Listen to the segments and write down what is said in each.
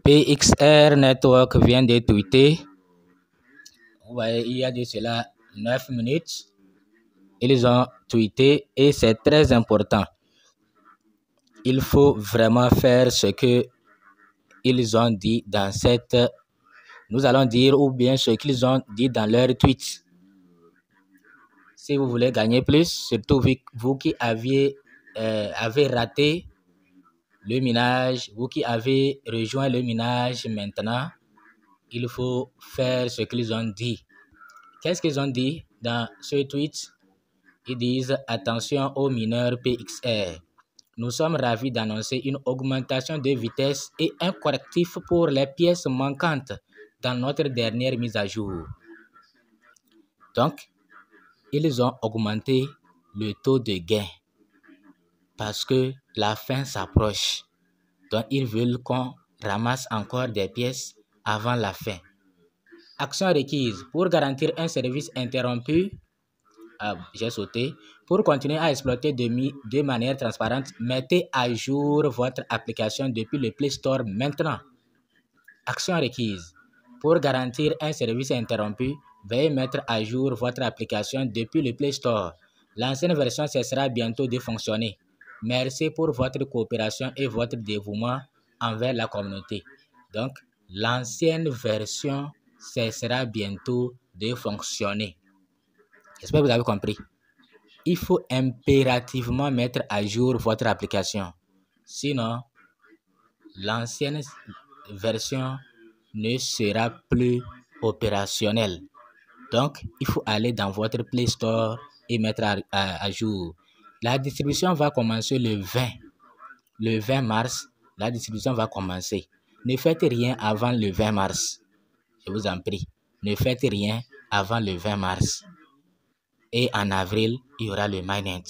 PXR Network vient de tweeter. Vous voyez, il y a de cela 9 minutes. Ils ont tweeté et c'est très important. Il faut vraiment faire ce que ils ont dit dans cette... Nous allons dire ou bien ce qu'ils ont dit dans leur tweet. Si vous voulez gagner plus, surtout vous qui avez raté le minage, vous qui avez rejoint le minage maintenant, il faut faire ce qu'ils ont dit. Qu'est-ce qu'ils ont dit dans ce tweet? Ils disent « Attention aux mineurs PXR. Nous sommes ravis d'annoncer une augmentation de vitesse et un correctif pour les pièces manquantes dans notre dernière mise à jour. » Donc, ils ont augmenté le taux de gain parce que la fin s'approche. Donc, ils veulent qu'on ramasse encore des pièces avant la fin. Action requise pour garantir un service interrompu. J'ai sauté. Pour continuer à exploiter de manière transparente, mettez à jour votre application depuis le Play Store maintenant. Action requise. Pour garantir un service interrompu, veuillez mettre à jour votre application depuis le Play Store. L'ancienne version cessera bientôt de fonctionner. Merci pour votre coopération et votre dévouement envers la communauté. Donc, l'ancienne version cessera bientôt de fonctionner. J'espère que vous avez compris. Il faut impérativement mettre à jour votre application. Sinon, l'ancienne version ne sera plus opérationnelle. Donc, il faut aller dans votre Play Store et mettre à jour. La distribution va commencer le 20. Le 20 mars, la distribution va commencer. Ne faites rien avant le 20 mars. Je vous en prie. Ne faites rien avant le 20 mars. Et en avril, il y aura le mainnet.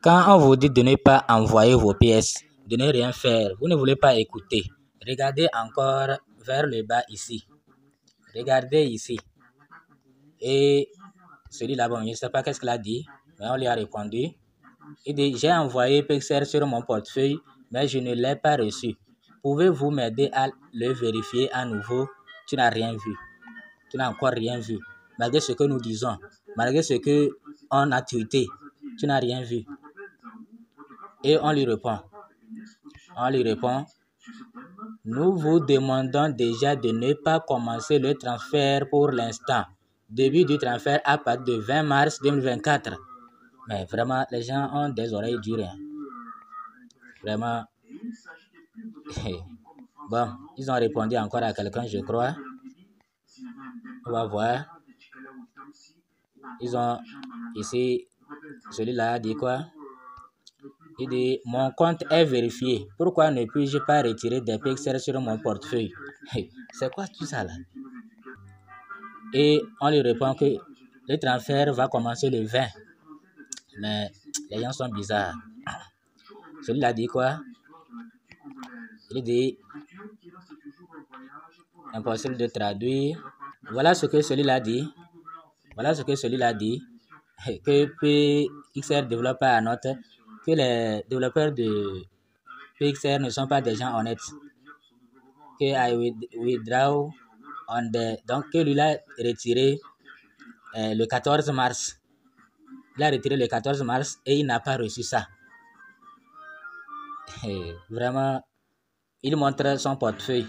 Quand on vous dit de ne pas envoyer vos pièces, de ne rien faire, vous ne voulez pas écouter. Regardez encore vers le bas ici. Regardez ici. Et celui-là, bon, je ne sais pas qu'est-ce qu'il a dit, mais on lui a répondu. Il dit, j'ai envoyé PXR sur mon portefeuille, mais je ne l'ai pas reçu. Pouvez-vous m'aider à le vérifier à nouveau? Tu n'as rien vu. Tu n'as encore rien vu. Malgré ce que nous disons, malgré ce qu'on a tweeté, tu n'as rien vu. Et on lui répond, nous vous demandons déjà de ne pas commencer le transfert pour l'instant. Début du transfert à partir de 20 mars 2024. Mais vraiment, les gens ont des oreilles dures. Vraiment. Bon, ils ont répondu encore à quelqu'un, je crois. On va voir. Ils ont ici, celui-là dit quoi? Il dit, mon compte est vérifié. Pourquoi ne puis-je pas retirer des PXR sur mon portefeuille? C'est quoi tout ça là? Et on lui répond que le transfert va commencer le 20. Mais les gens sont bizarres. Celui-là dit quoi? Il dit, impossible de traduire. Voilà ce que celui-là dit. Que PXR développe à note que les développeurs de PXR ne sont pas des gens honnêtes. Que I withdraw on the... Donc, que lui a retiré le 14 mars. Il a retiré le 14 mars et il n'a pas reçu ça. Vraiment, il montre son portefeuille.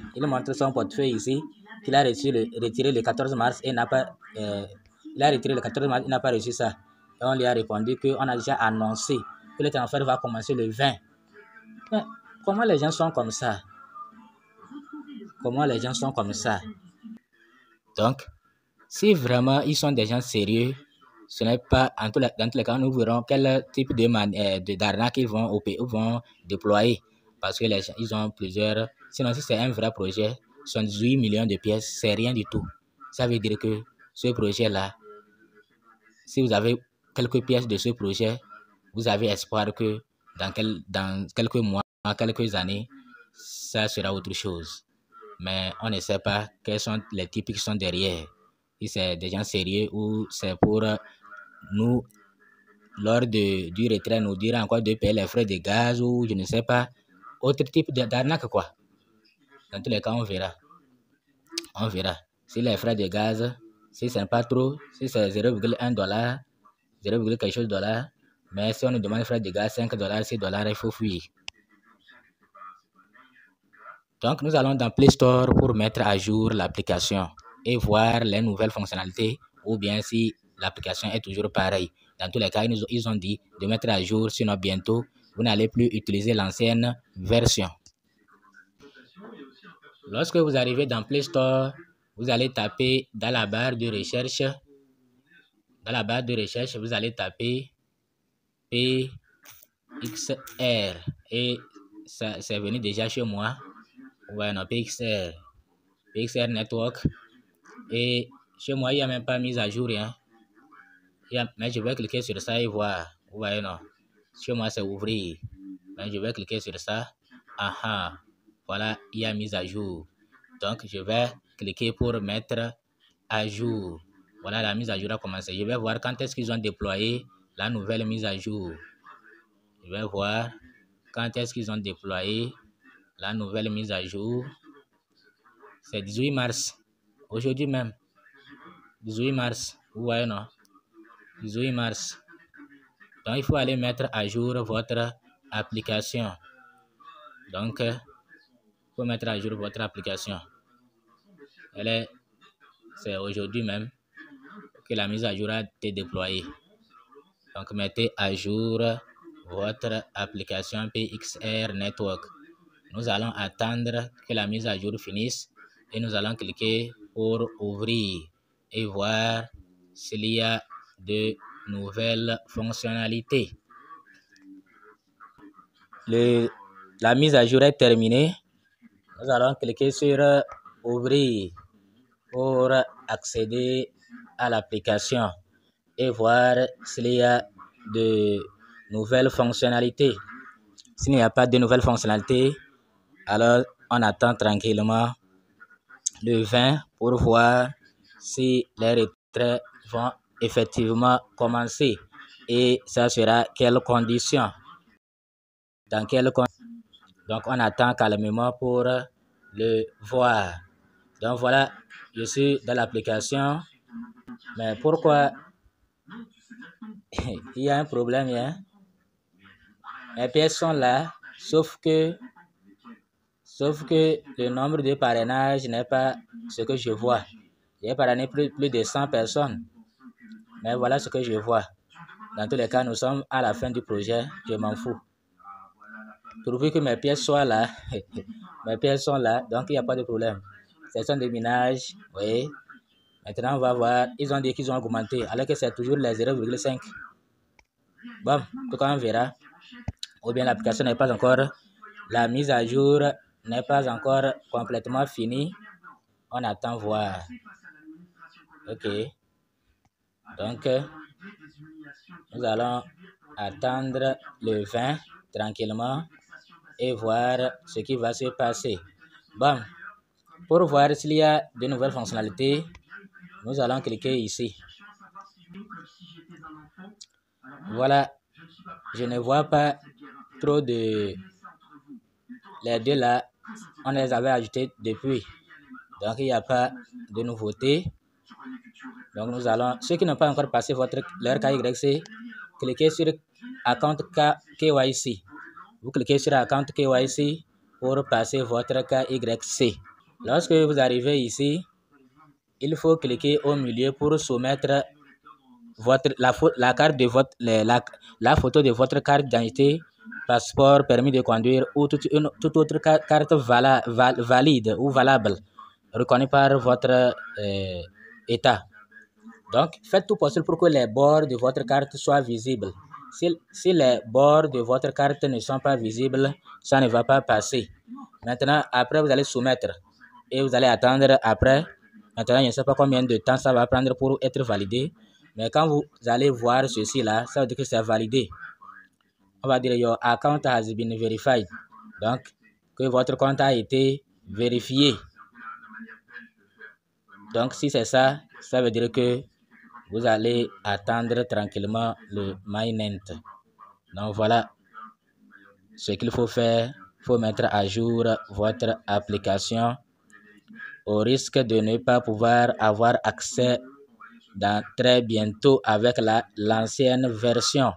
Ici. Il a retiré le 14 mars et n'a pas... il a retiré le 14 mars, il n'a pas reçu ça. Et on lui a répondu qu'on a déjà annoncé que le transfert va commencer le 20. Mais comment les gens sont comme ça? Donc, si vraiment ils sont des gens sérieux, ce n'est pas, dans tous les cas, nous verrons quel type d'arnaque ils vont déployer. Parce que les gens, ils ont plusieurs. Sinon, si c'est un vrai projet, 78 millions de pièces, c'est rien du tout. Ça veut dire que ce projet-là, si vous avez quelques pièces de ce projet, vous avez espoir que dans quelques mois, quelques années, ça sera autre chose. Mais on ne sait pas quels sont les types qui sont derrière. Si c'est des gens sérieux ou c'est pour nous, lors du retrait, nous dire encore de payer les frais de gaz ou je ne sais pas, autre type d'arnaque quoi. Dans tous les cas, on verra. On verra. Si les frais de gaz, si ce n'est pas trop, si c'est 0,1 dollar, 0, quelque chose de dollar, mais si on nous demande frais de gaz 5 dollars, 6 dollars, il faut fuir. Donc, nous allons dans Play Store pour mettre à jour l'application et voir les nouvelles fonctionnalités ou bien si l'application est toujours pareille. Dans tous les cas, ils ont dit de mettre à jour, sinon bientôt, vous n'allez plus utiliser l'ancienne version. Lorsque vous arrivez dans Play Store, vous allez taper dans la barre de recherche. Dans la barre de recherche, vous allez taper PXR et ça c'est venu déjà chez moi. Ouais, non, PXR Network. Et chez moi, il n'y a même pas mise à jour. Hein. Mais je vais cliquer sur ça et voir. Vous voyez, non. Chez moi, c'est ouvrir. Mais je vais cliquer sur ça. Aha. Voilà, il y a mise à jour. Donc, je vais cliquer pour mettre à jour. Voilà, la mise à jour a commencé. Je vais voir quand est-ce qu'ils ont déployé la nouvelle mise à jour. Je vais voir quand est-ce qu'ils ont déployé la nouvelle mise à jour. C'est 18 mars. Aujourd'hui même. 18 mars. Vous voyez, non? 18 mars. Donc, il faut aller mettre à jour votre application. Donc, il faut mettre à jour votre application. C'est aujourd'hui même que la mise à jour a été déployée. Donc, mettez à jour votre application PXR Network. Nous allons attendre que la mise à jour finisse et nous allons cliquer pour ouvrir et voir s'il y a de nouvelles fonctionnalités. La mise à jour est terminée. Nous allons cliquer sur ouvrir pour accéder à l'application et voir s'il y a de nouvelles fonctionnalités. S'il n'y a pas de nouvelles fonctionnalités, alors on attend tranquillement le 20 pour voir si les retraits vont effectivement commencer et ça sera quelles conditions. Dans quelles conditions. Donc on attend calmement pour le voir. Donc voilà, je suis dans l'application. Mais pourquoi il y a un problème, hein? Les pièces sont là, sauf que le nombre de parrainages n'est pas ce que je vois. J'ai parrainé plus de 100 personnes. Mais voilà ce que je vois. Dans tous les cas, nous sommes à la fin du projet. Je m'en fous. Pourvu que mes pièces soient là. Mes pièces sont là, donc il n'y a pas de problème. Ce sont des minages, oui. Maintenant, on va voir. Ils ont dit qu'ils ont augmenté, alors que c'est toujours les 0,5. Bon, en tout cas, on verra. Ou bien l'application n'est pas encore, la mise à jour n'est pas encore complètement finie. On attend voir. Ok. Donc, nous allons attendre le 20 tranquillement et voir ce qui va se passer. Bon, pour voir s'il y a de nouvelles fonctionnalités, nous allons cliquer ici. Voilà, je ne vois pas trop de... Les deux là, on les avait ajoutés depuis. Donc, il n'y a pas de nouveauté. Donc, nous allons... Ceux qui n'ont pas encore passé leur KYC, cliquez sur Account KYC. Vous cliquez sur Account KYC pour passer votre KYC. Lorsque vous arrivez ici, il faut cliquer au milieu pour soumettre la carte de votre, la photo de votre carte d'identité, passeport, permis de conduire ou toute autre carte valide ou valable, reconnue par votre État. Donc, faites tout possible pour que les bords de votre carte soient visibles. Si les bords de votre carte ne sont pas visibles, ça ne va pas passer. Maintenant, après, vous allez soumettre et vous allez attendre après. Maintenant, je ne sais pas combien de temps ça va prendre pour être validé. Mais quand vous allez voir ceci là, ça veut dire que c'est validé. On va dire your account has been verified. Donc, que votre compte a été vérifié. Donc, si c'est ça, ça veut dire que vous allez attendre tranquillement le mainnet. Donc, voilà ce qu'il faut faire. faut mettre à jour votre application au risque de ne pas pouvoir avoir accès dans très bientôt avec l'ancienne version.